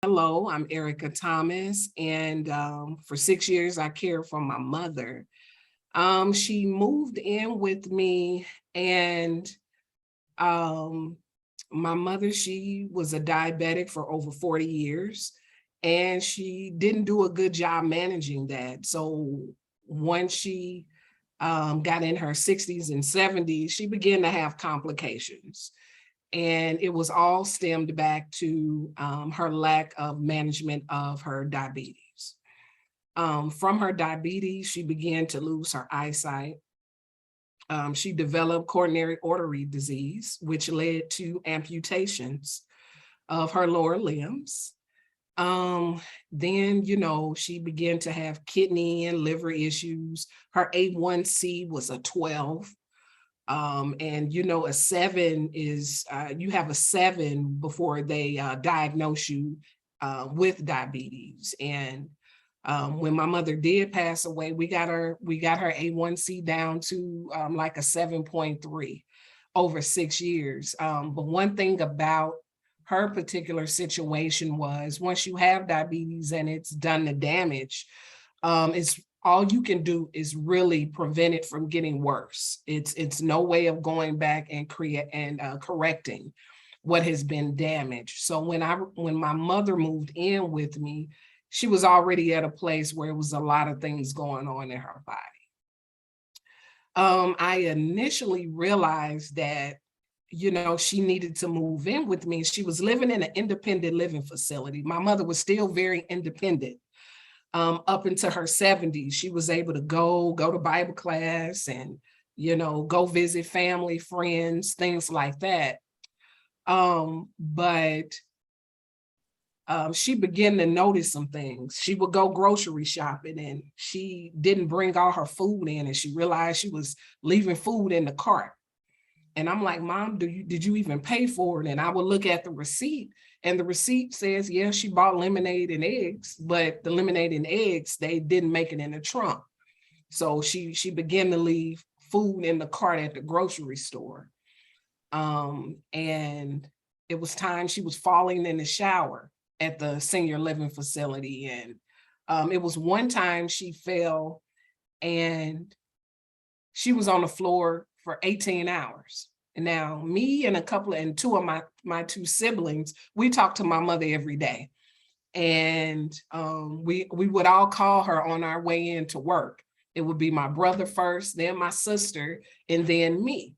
Hello, I'm Erika Thomas, and for 6 years I cared for my mother. She moved in with me, and um, my mother, she was a diabetic for over 40 years, and she didn't do a good job managing that. So once she got in her 60s and 70s, she began to have complications. And it was all stemmed back to her lack of management of her diabetes. From her diabetes, she began to lose her eyesight. She developed coronary artery disease, which led to amputations of her lower limbs. Then, she began to have kidney and liver issues. Her A1C was a 12. And a 7 is you have a 7 before they diagnose you with diabetes. And when my mother did pass away, we got her A1C down to like a 7.3 over 6 years. But one thing about her particular situation was once you have diabetes and it's done the damage, it's all you can do is really prevent it from getting worse. It's no way of going back and correcting what has been damaged. So when my mother moved in with me, she was already at a place where it was a lot of things going on in her body. I initially realized that she needed to move in with me. She was living in an independent living facility. My mother was still very independent. Up into her 70s, she was able to go to Bible class and, go visit family, friends, things like that. But she began to notice some things. She would go grocery shopping and she didn't bring all her food in, and she realized she was leaving food in the cart. And I'm like, Mom, did you even pay for it? And I would look at the receipt, and the receipt says, yeah, she bought lemonade and eggs, but the lemonade and eggs, they didn't make it in the trunk. So she began to leave food in the cart at the grocery store. And it was time she was falling in the shower at the senior living facility. And it was one time she fell and she was on the floor for 18 hours. And now me and two of my two siblings, we talk to my mother every day. And we would all call her on our way into work. It would be my brother first, then my sister, and then me.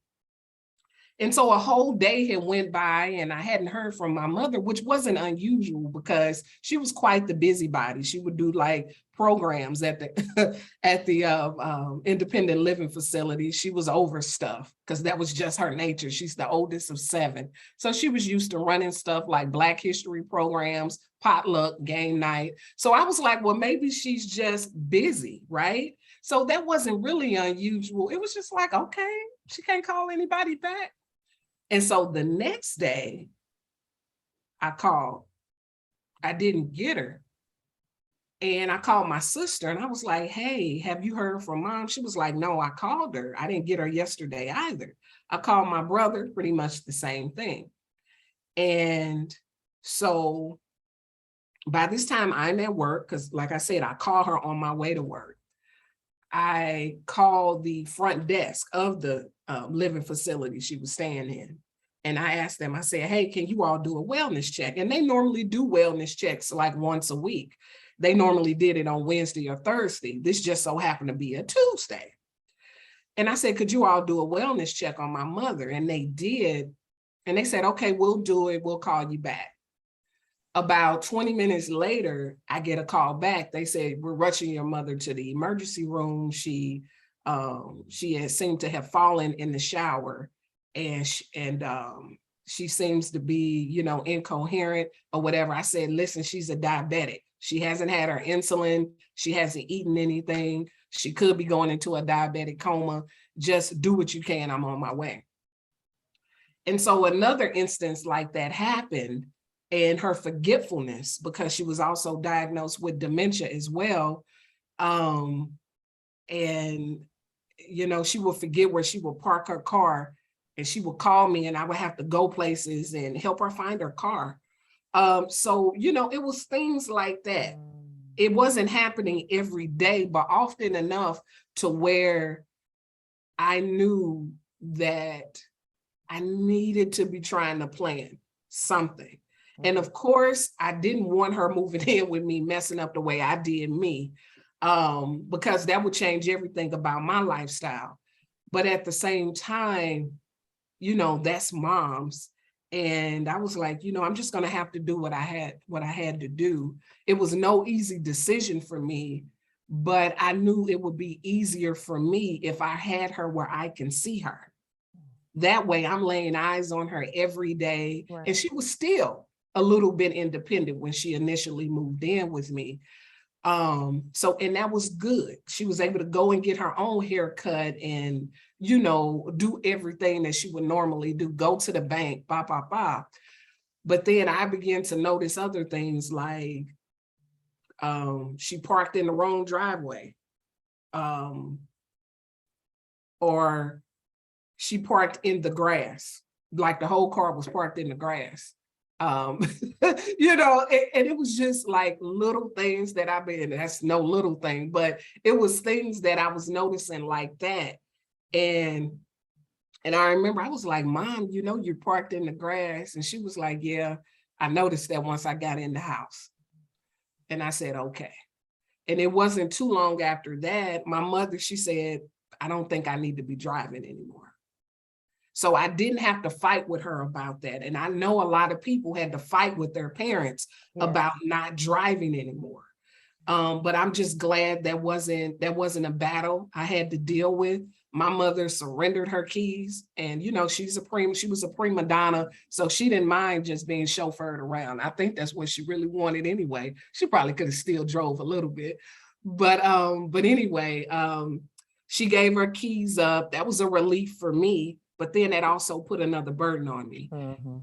And so a whole day had went by and I hadn't heard from my mother, which wasn't unusual because she was quite the busybody. She would do like programs at the at the independent living facility. She was over stuff because that was just her nature. She's the oldest of 7. So she was used to running stuff like Black history programs, potluck, game night. So I was like, well, maybe she's just busy, right? So that wasn't really unusual. It was just like, okay, she can't call anybody back. And so the next day I called, I didn't get her. And I called my sister and I was like, hey, have you heard from Mom? She was like, no, I called her. I didn't get her yesterday either. I called my brother, pretty much the same thing. And so by this time I'm at work, because like I said, I called her on my way to work. I called the front desk of the living facility she was staying in. And I asked them, I said, hey, can you all do a wellness check? And they normally do wellness checks like once a week. They normally did it on Wednesday or Thursday. This just so happened to be a Tuesday. And I said, could you all do a wellness check on my mother? And they did. And they said, okay, we'll do it. We'll call you back. About 20 minutes later, I get a call back. They said, we're rushing your mother to the emergency room. She had seemed to have fallen in the shower, and she seems to be, incoherent or whatever. I said, listen, she's a diabetic. She hasn't had her insulin. She hasn't eaten anything. She could be going into a diabetic coma. Just do what you can. I'm on my way. And so another instance like that happened. And her forgetfulness, because she was also diagnosed with dementia as well. And, she would forget where she would park her car, and she would call me and I would have to go places and help her find her car. So, it was things like that. It wasn't happening every day, but often enough to where I knew that I needed to be trying to plan something. And of course, I didn't want her moving in with me, messing up the way I did me, because that would change everything about my lifestyle. But at the same time, that's mom's. And I was like, I'm just going to have to do what I had to do. It was no easy decision for me, but I knew it would be easier for me if I had her where I can see her. That way I'm laying eyes on her every day. Right. And she was still a little bit independent when she initially moved in with me. And that was good. She was able to go and get her own haircut and, do everything that she would normally do, go to the bank, blah, blah, blah. But then I began to notice other things like she parked in the wrong driveway. Or she parked in the grass, like the whole car was parked in the grass. And it was just like little things that that's no little thing, but it was things that I was noticing like that. And I remember I was like, Mom, you're parked in the grass. And she was like, yeah, I noticed that once I got in the house. And I said, okay. And it wasn't too long after that, my mother, she said, I don't think I need to be driving anymore. So I didn't have to fight with her about that. And I know a lot of people had to fight with their parents about not driving anymore. But I'm just glad that wasn't a battle I had to deal with. My mother surrendered her keys, and she was a prima donna, so she didn't mind just being chauffeured around. I think that's what she really wanted anyway. She probably could have still drove a little bit, but anyway, she gave her keys up. That was a relief for me, but then that also put another burden on me.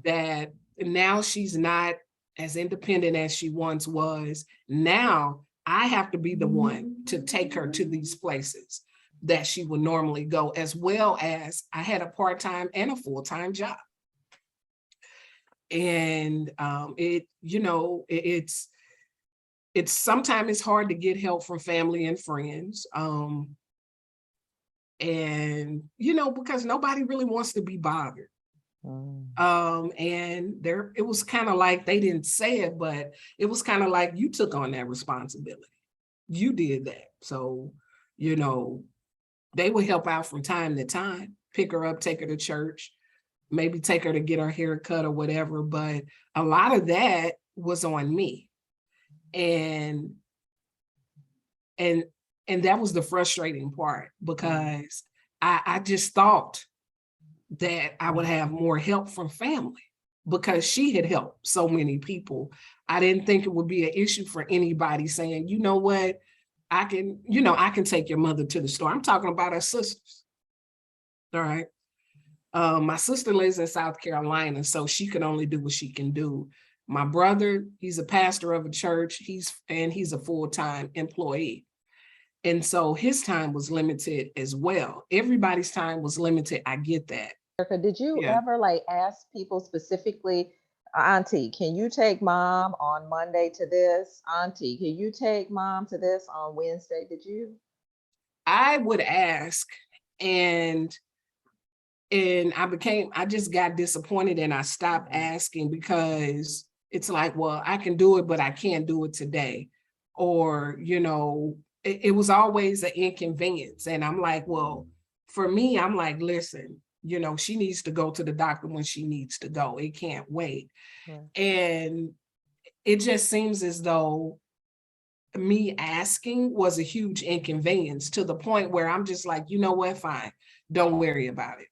That now she's not as independent as she once was. Now I have to be the one to take her to these places that she would normally go, as well as I had a part-time and a full-time job. And it's sometimes it's hard to get help from family and friends. And because nobody really wants to be bothered. And it was kind of like, they didn't say it, but it was kind of like, you took on that responsibility. You did that. So, they would help out from time to time, pick her up, take her to church, maybe take her to get her hair cut or whatever. But a lot of that was on me. And that was the frustrating part, because I just thought that I would have more help from family because she had helped so many people. I didn't think it would be an issue for anybody saying, you know what, I can take your mother to the store. I'm talking about her sisters. All right. My sister lives in South Carolina, so she can only do what she can do. My brother, he's a pastor of a church. He's a full-time employee. And so his time was limited as well. Everybody's time was limited. I get that. Erika, did you ever ask people specifically, Auntie, can you take Mom on Monday to this? Auntie, can you take Mom to this on Wednesday? Did you? I would ask, and I just got disappointed and I stopped asking, because it's like, well, I can do it, but I can't do it today. Or, it was always an inconvenience. And I'm like, well, for me, I'm like, listen, she needs to go to the doctor when she needs to go. It can't wait. And it just seems as though me asking was a huge inconvenience, to the point where I'm just like, you know what, fine, don't worry about it.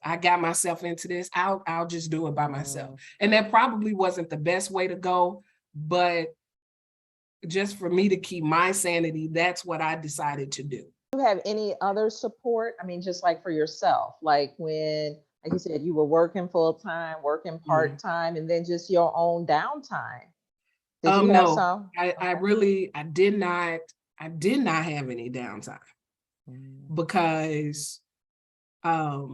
I got myself into this. I'll just do it by myself. And that probably wasn't the best way to go, but just for me to keep my sanity, that's what I decided to do. Do you have any other support? I mean, just like for yourself, like when, like you said, you were working full time, working part time, and then just your own downtime. Did you have some? I did not have any downtime, because I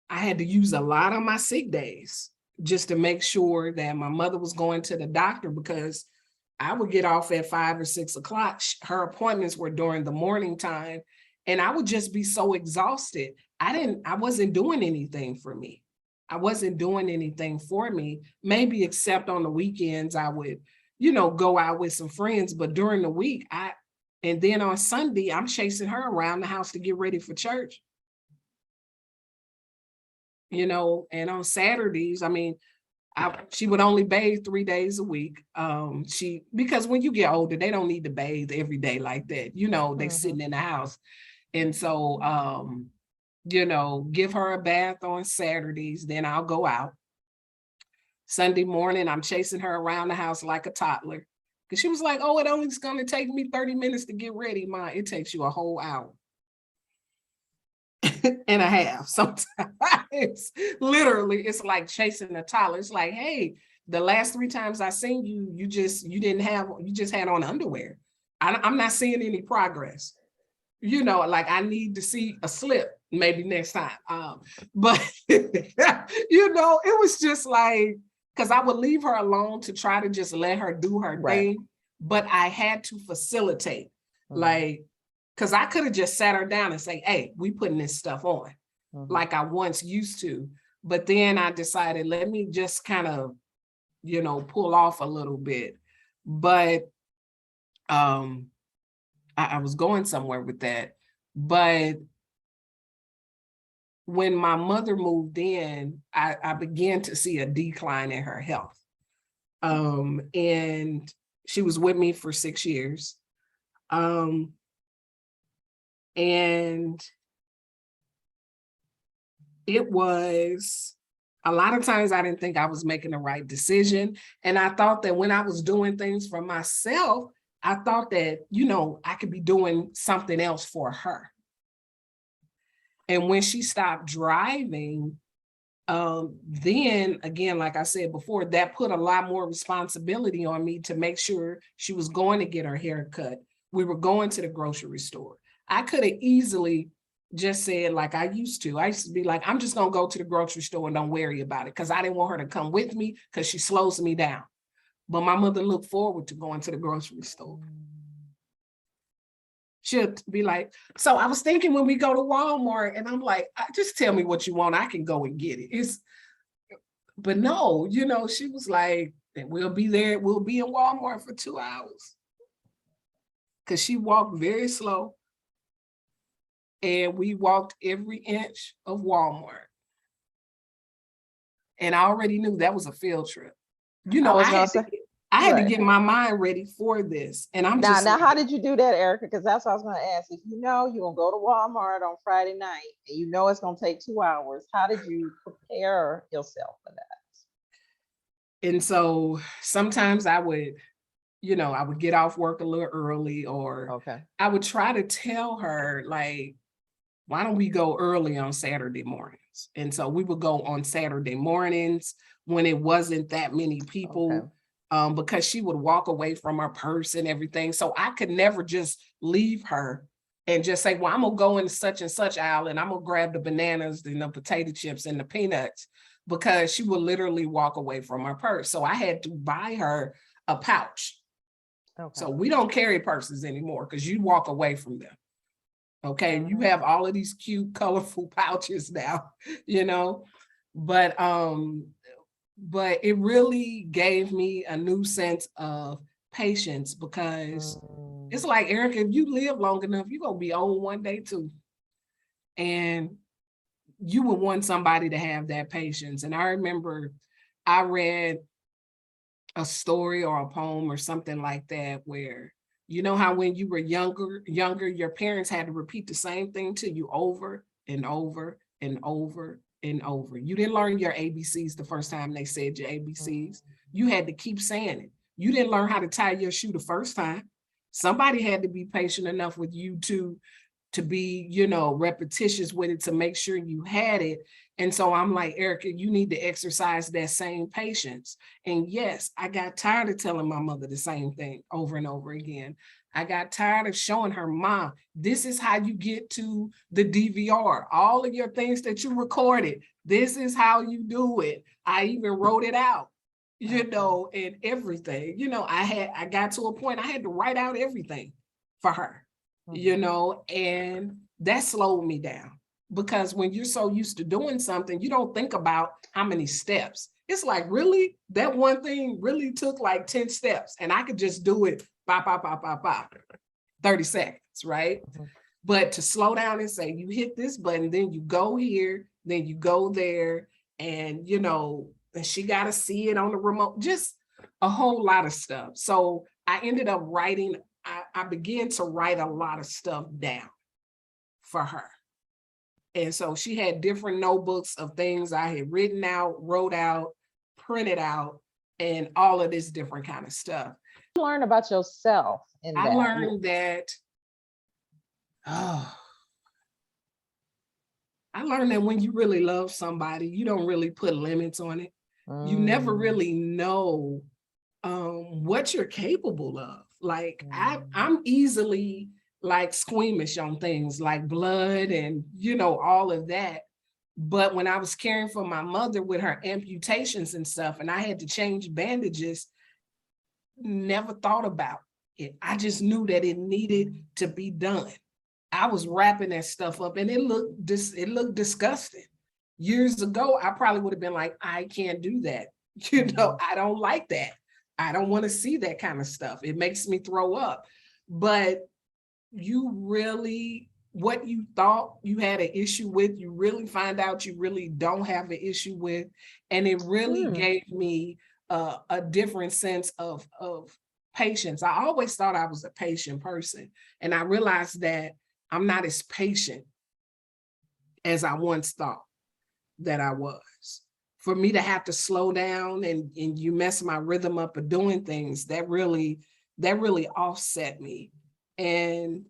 had to use a lot of my sick days just to make sure that my mother was going to the doctor, because I would get off at 5 or 6 o'clock. Her appointments were during the morning time, and I would just be so exhausted. I wasn't doing anything for me. I wasn't doing anything for me, maybe except on the weekends, I would, go out with some friends, but during the week, and then on Sunday, I'm chasing her around the house to get ready for church. And on Saturdays, I mean, she would only bathe 3 days a week. Because when you get older, they don't need to bathe every day like that. They sitting in the house. And so, give her a bath on Saturdays, then I'll go out. Sunday morning, I'm chasing her around the house like a toddler. Because she was like, oh, it only is going to take me 30 minutes to get ready. Ma, it takes you a whole hour and a half sometimes. Literally, it's like chasing a toddler. It's like, hey, the last 3 times I seen you, you just had on underwear. I'm not seeing any progress. Like I need to see a slip maybe next time. But it was just like, because I would leave her alone to try to just let her do her thing, but I had to facilitate, like, because I could have just sat her down and say, hey, we putting this stuff on, like I once used to. But then I decided, let me just kind of, pull off a little bit. But I was going somewhere with that. But when my mother moved in, I began to see a decline in her health. And she was with me for 6 years. And it was a lot of times I didn't think I was making the right decision. And I thought that when I was doing things for myself, I thought that, I could be doing something else for her. And when she stopped driving, then again, like I said before, that put a lot more responsibility on me to make sure she was going to get her hair cut. We were going to the grocery store. I could have easily just said, like I used to be like, I'm just going to go to the grocery store and don't worry about it, because I didn't want her to come with me because she slows me down. But my mother looked forward to going to the grocery store. She'll be like, so I was thinking when we go to Walmart, and I'm like, just tell me what you want. I can go and get it. But no, she was like, we'll be there. We'll be in Walmart for 2 hours. Because she walked very slow. And we walked every inch of Walmart. And I already knew that was a field trip. I had to get my mind ready for this. And I'm now, how did you do that, Erika? Because that's what I was going to ask. If you're going to go to Walmart on Friday night and it's going to take 2 hours, how did you prepare yourself for that? And so sometimes I would get off work a little early, or I would try to tell her, like, why don't we go early on Saturday mornings? And so we would go on Saturday mornings when it wasn't that many people. Because she would walk away from her purse and everything. So I could never just leave her and just say, well, I'm going to go in such and such aisle and I'm going to grab the bananas and the potato chips and the peanuts, because she would literally walk away from her purse. So I had to buy her a pouch. So we don't carry purses anymore because you walk away from them. You have all of these cute, colorful pouches now, but it really gave me a new sense of patience, because it's like, Erika, if you live long enough, you're going to be old one day too. And you would want somebody to have that patience. And I remember I read a story or a poem or something like that, where, how when you were younger, your parents had to repeat the same thing to you over and over and over and over. You didn't learn your ABCs the first time they said your ABCs. You had to keep saying it. You didn't learn how to tie your shoe the first time. Somebody had to be patient enough with you to be, repetitious with it to make sure you had it. And so I'm like, Erika, you need to exercise that same patience. And yes, I got tired of telling my mother the same thing over and over again. I got tired of showing her, Mom, this is how you get to the DVR. All of your things that you recorded, this is how you do it. I even wrote it out, you know, and everything. You know, I got to a point I had to write out everything for her, you know, and that slowed me down. Because when you're so used to doing something, you don't think about how many steps. It's like, really? That one thing really took like 10 steps and I could just do it, bop, bop, bop, bop, bop, 30 seconds, right? But to slow down and say, you hit this button, then you go here, then you go there, and, you know, and she got to see it on the remote, just a whole lot of stuff. So I ended up writing, I began to write a lot of stuff down for her. And so she had different notebooks of things I had written out, wrote out, printed out, and all of this different kind of stuff. Learn about yourself in that. I learned that, I learned that when you really love somebody, you don't really put limits on it. You never really know what you're capable of. Like I'm easily like squeamish on things like blood and, you know, all of that. But when I was caring for my mother with her amputations and stuff, and I had to change bandages, never thought about it. I just knew that it needed to be done. I was wrapping that stuff up and it looked disgusting. Years ago, I probably would have been like, I can't do that. You know, I don't like that. I don't want to see that kind of stuff. It makes me throw up. But you really, what you thought you had an issue with, you really find out you really don't have an issue with. And it really gave me a different sense of patience. I always thought I was a patient person. And I realized that I'm not as patient as I once thought that I was. For me to have to slow down and you mess my rhythm up of doing things, that really offset me. And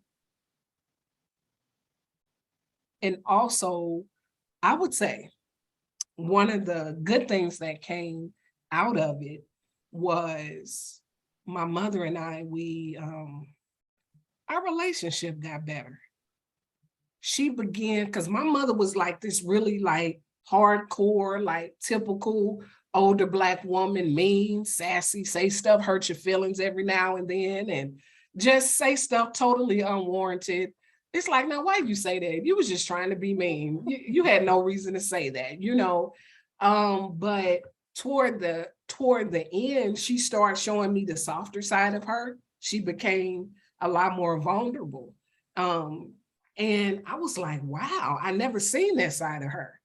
also, I would say one of the good things that came out of it was my mother and I, our relationship got better. She began, because my mother was like this really like hardcore, like typical older Black woman, mean, sassy, say stuff, hurt your feelings every now and then, and just say stuff totally unwarranted. It's like, now, why you say that? You was just trying to be mean. You had no reason to say that, you know. But toward the end, she started showing me the softer side of her. She became a lot more vulnerable. And I was like, wow, I never seen that side of her.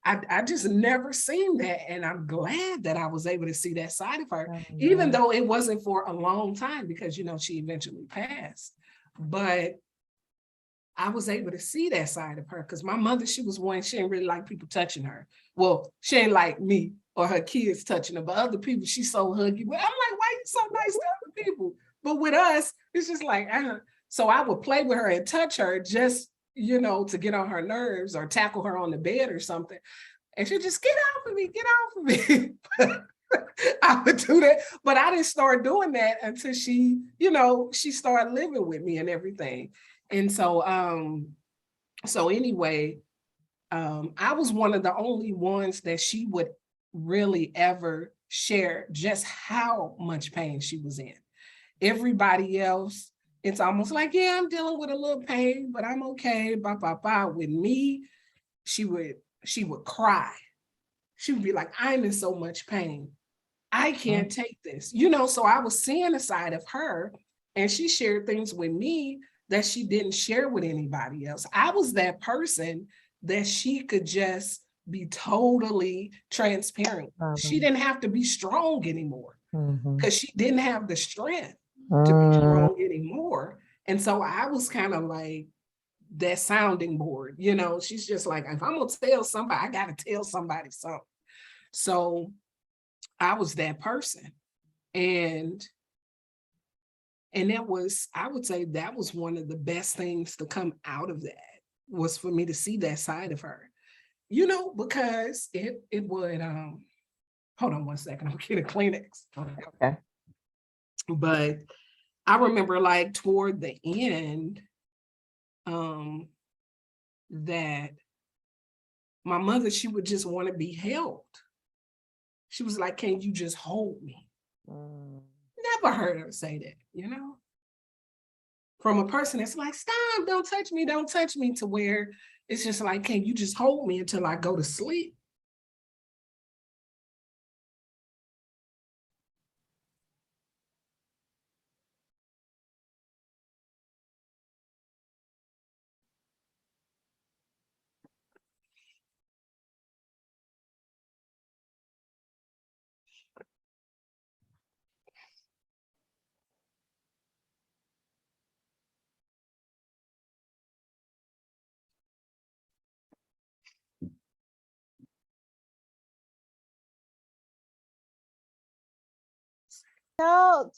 I just never seen that. And I'm glad that I was able to see that side of her, even though it wasn't for a long time because, you know, she eventually passed. But I was able to see that side of her because my mother, she was one, she didn't really like people touching her. Well, she ain't like me or her kids touching her, but other people, she's so huggy. But I'm like, why are you so nice to other people? But with us, it's just like, so I would play with her and touch her just, you know, to get on her nerves or tackle her on the bed or something. And she'd just get off of me, get off of me. I would do that, but I didn't start doing that until she, you know, she started living with me and everything. And so, anyway, I was one of the only ones that she would really ever share just how much pain she was in. Everybody else, it's almost like, yeah, I'm dealing with a little pain, but I'm okay, blah, blah, blah. With me, she would cry. She would be like, I'm in so much pain. I can't take this, you know. So I was seeing a side of her and she shared things with me that she didn't share with anybody else. I was that person that she could just be totally transparent. She didn't have to be strong anymore because she didn't have the strength to be strong anymore. And so I was kind of like that sounding board, you know. She's just like, if I'm gonna tell somebody, I gotta tell somebody something. So I was that person. And that was, I would say that was one of the best things to come out of that, was for me to see that side of her, you know, because it would, hold on one second, I'm getting a Kleenex. Okay. But I remember like toward the end, that my mother, she would just want to be held. She was like, can you just hold me? Never heard her say that, you know? From a person that's like, stop, don't touch me, to where it's just like, can you just hold me until I go to sleep? Tell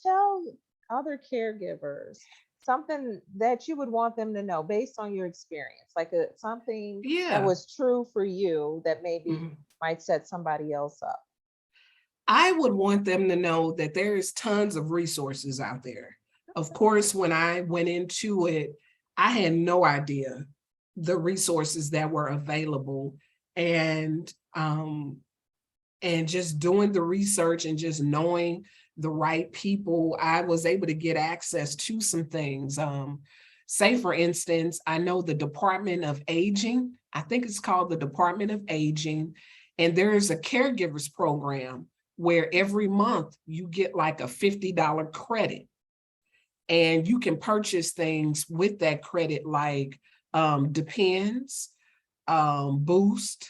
other caregivers something that you would want them to know based on your experience, like something that Yeah. was true for you that maybe Mhm. might set somebody else up. I would want them to know that there is tons of resources out there. Of course, when I went into it, I had no idea the resources that were available. And just doing the research and just knowing the right people, I was able to get access to some things. Say, for instance, I know the Department of Aging, I think it's called the Department of Aging, and there is a caregivers program where every month you get like a $50 credit, and you can purchase things with that credit, like Depends, Boost,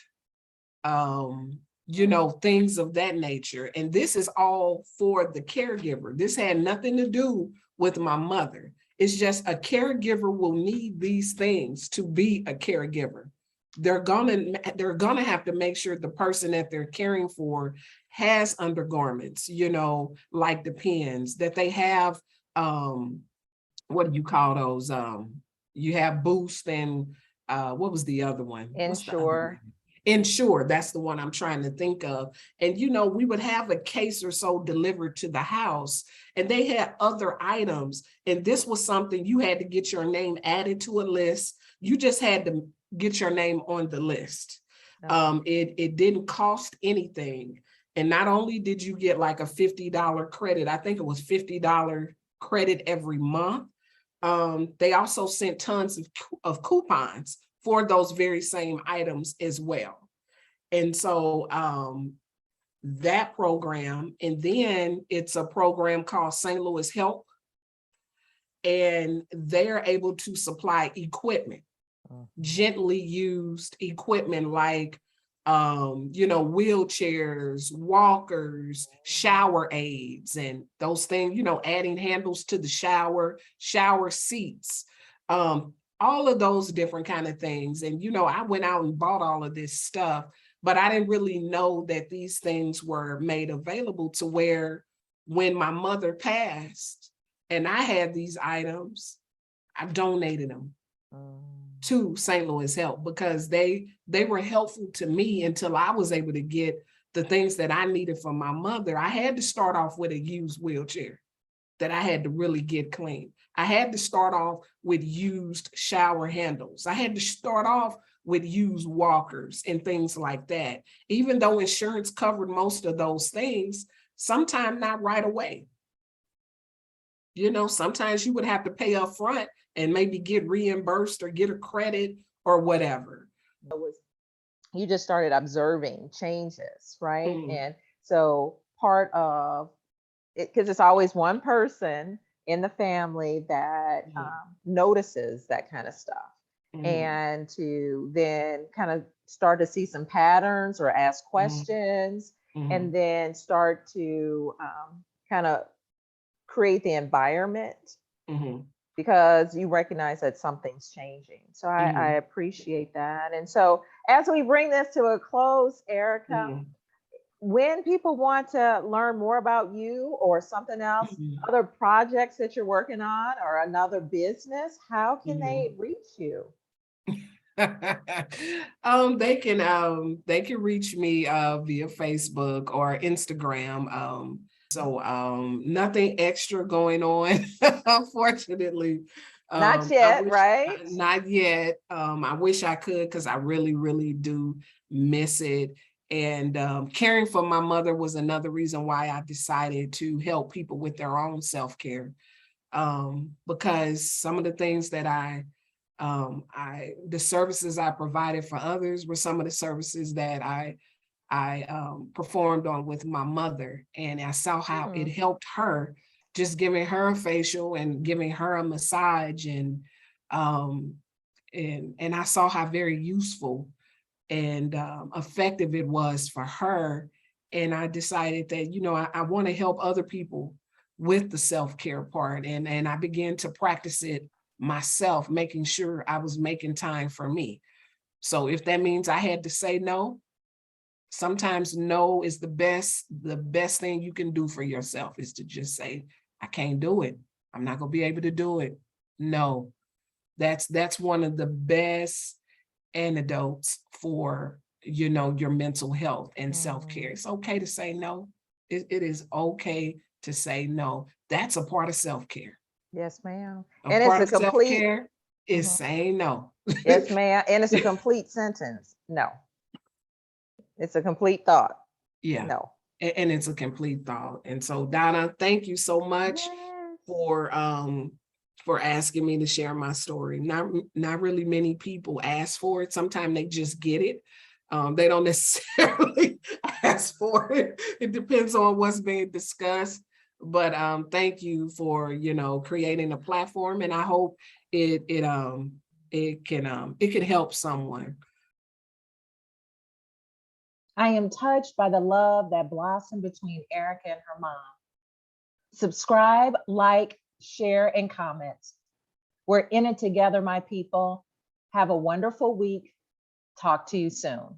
things of that nature. And this is all for the caregiver. This had nothing to do with my mother. It's just a caregiver will need these things to be a caregiver. They're gonna have to make sure the person that they're caring for has undergarments, like Depends, that they have, what do you call those? You have Boost, and what was the other one? What's the other one? Ensure. Ensure, that's the one I'm trying to think of. And we would have a case or so delivered to the house, and they had other items. And this was something you had to get your name added to a list. You just had to get your name on the list. It didn't cost anything. And not only did you get like a $50 credit, I think it was $50 credit every month. They also sent tons of coupons for those very same items as well. And so that program, and then it's a program called St. Louis Help, and they're able to supply equipment, gently used equipment, like wheelchairs, walkers, shower aids, and those things, adding handles to the shower seats, all of those different kind of things. And I went out and bought all of this stuff, but I didn't really know that these things were made available, to where when my mother passed and I had these items, I donated them to St. Louis Help, because they were helpful to me until I was able to get the things that I needed for my mother. I had to start off with a used wheelchair that I had to really get clean. I had to start off with used shower handles. I had to start off with used walkers and things like that. Even though insurance covered most of those things, sometimes not right away. Sometimes you would have to pay up front and maybe get reimbursed or get a credit or whatever. You just started observing changes, right? And so part of it, because it's always one person in the family that notices that kind of stuff, and to then kind of start to see some patterns or ask questions, and then start to kind of create the environment, because you recognize that something's changing. So I appreciate that. And so as we bring this to a close, Erika, when people want to learn more about you or something else, other projects that you're working on or another business, how can they reach you? They can reach me via Facebook or Instagram. So nothing extra going on, unfortunately. Not I yet, wish right? not yet. I wish I could because I really, really do miss it. And caring for my mother was another reason why I decided to help people with their own self-care. Because some of the things that the services I provided for others were some of the services that I performed on with my mother, and I saw how it helped her, just giving her a facial and giving her a massage, um, and I saw how very useful and effective it was for her. And I decided that, you know, I want to help other people with the self-care part, and I began to practice it myself, making sure I was making time for me. So if that means I had to say no, sometimes no is the best thing you can do for yourself, is to just say, I can't do it. I'm not gonna be able to do it. No, that's one of the best antidotes for, you know, your mental health and self-care. It's okay to say no. It is okay to say no. That's a part of self-care. Yes, ma'am. A And it's part a of complete, self-care is mhm. saying no. Yes, ma'am. And it's a complete sentence. No, it's a complete thought. Yeah. No. And it's a complete thought. And so, Donna, thank you so much Yes. for asking me to share my story. Not really many people ask for it. Sometimes they just get it. They don't necessarily ask for it. It depends on what's being discussed. But thank you for, you know, creating a platform, and I hope it can help someone. I am touched by the love that blossomed between Erica and her mom. Subscribe, like, share, and comment. We're in it together, my people. Have a wonderful week. Talk to you soon.